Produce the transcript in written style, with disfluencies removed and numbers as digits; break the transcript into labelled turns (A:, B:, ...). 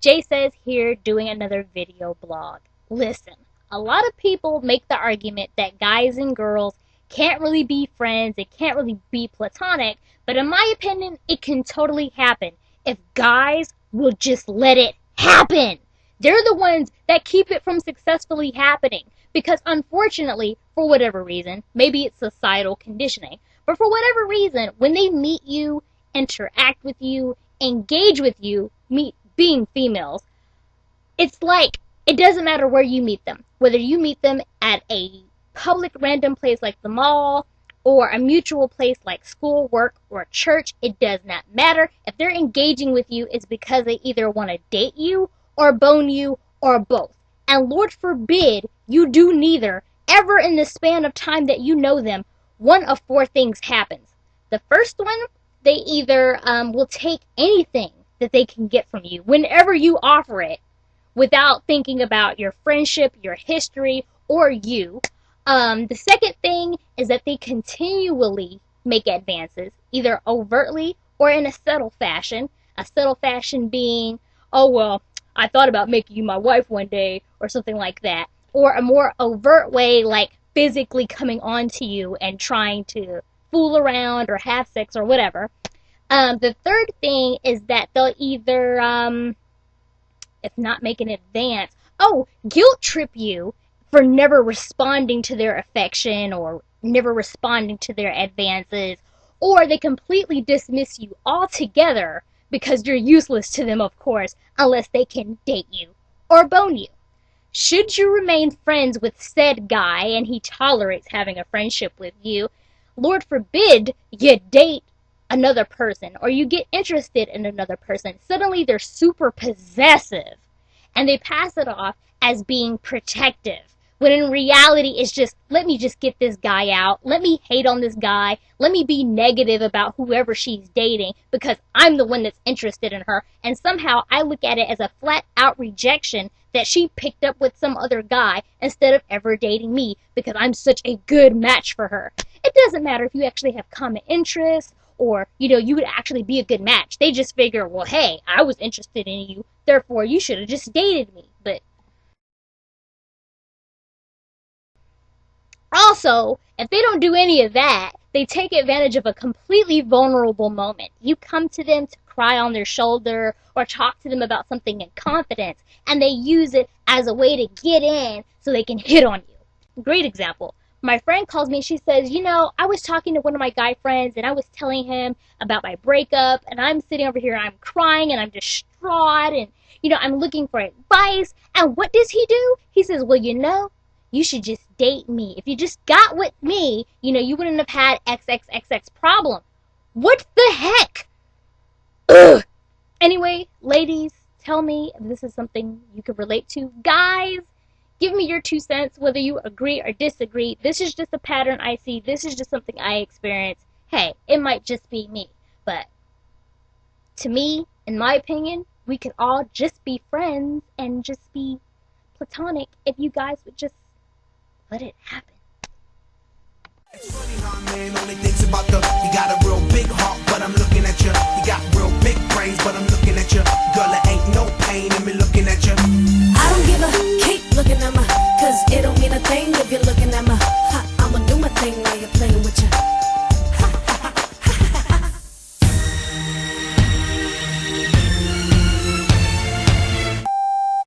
A: Jay Says here doing another video blog. Listen, a lot of people make the argument that guys and girls can't really be friends, it can't really be platonic, but in my opinion, it can totally happen if guys will just let it happen. They're the ones that keep it from successfully happening because unfortunately, for whatever reason, maybe it's societal conditioning, but for whatever reason, when they meet you, interact with you, engage with you, being females, it's like it doesn't matter where you meet them. Whether you meet them at a public random place like the mall or a mutual place like school, work, or church, it does not matter. If they're engaging with you, it's because they either want to date you or bone you or both. And Lord forbid you do neither ever in the span of time that you know them. One of four things happens. The first one, they either will take anything that they can get from you whenever you offer it without thinking about your friendship, your history, or you. The second thing is that they continually make advances, either overtly or in a subtle fashion. A subtle fashion being, oh, well, I thought about making you my wife one day, or something like that. Or a more overt way, like physically coming on to you and trying to fool around or have sex or whatever. The third thing is that they'll either, if not make an advance, guilt trip you for never responding to their affection or never responding to their advances, or they completely dismiss you altogether because you're useless to them, of course, unless they can date you or bone you. Should you remain friends with said guy and he tolerates having a friendship with you, Lord forbid you date another person or you get interested in another person, suddenly they're super possessive and they pass it off as being protective, when in reality it's just, let me just get this guy out, let me hate on this guy, let me be negative about whoever she's dating because I'm the one that's interested in her, and somehow I look at it as a flat out rejection that she picked up with some other guy instead of ever dating me because I'm such a good match for her. It doesn't matter if you actually have common interests or, you would actually be a good match. They just figure, well, hey, I was interested in you, therefore you should have just dated me. But also, if they don't do any of that, they take advantage of a completely vulnerable moment. You come to them to cry on their shoulder or talk to them about something in confidence, and they use it as a way to get in so they can hit on you. Great example. My friend calls me, she says, I was talking to one of my guy friends and I was telling him about my breakup and I'm sitting over here and I'm crying and I'm distraught and, I'm looking for advice. And what does he do? He says, well, you should just date me. If you just got with me, you wouldn't have had XXXX problem. What the heck? Ugh. Anyway, ladies, tell me if this is something you could relate to. Guys, give me your 2 cents, whether you agree or disagree. This is just a pattern I see. This is just something I experience. Hey, it might just be me. But to me, in my opinion, we could all just be friends and just be platonic if you guys would just let it happen.
B: It's funny how a man only thinks about you got a real big heart, but I'm looking at you. You got real big brains, but I'm looking at you. Girl, there ain't no pain in me looking at you.
C: I don't give a keep looking at my, cause it don't mean a thing if you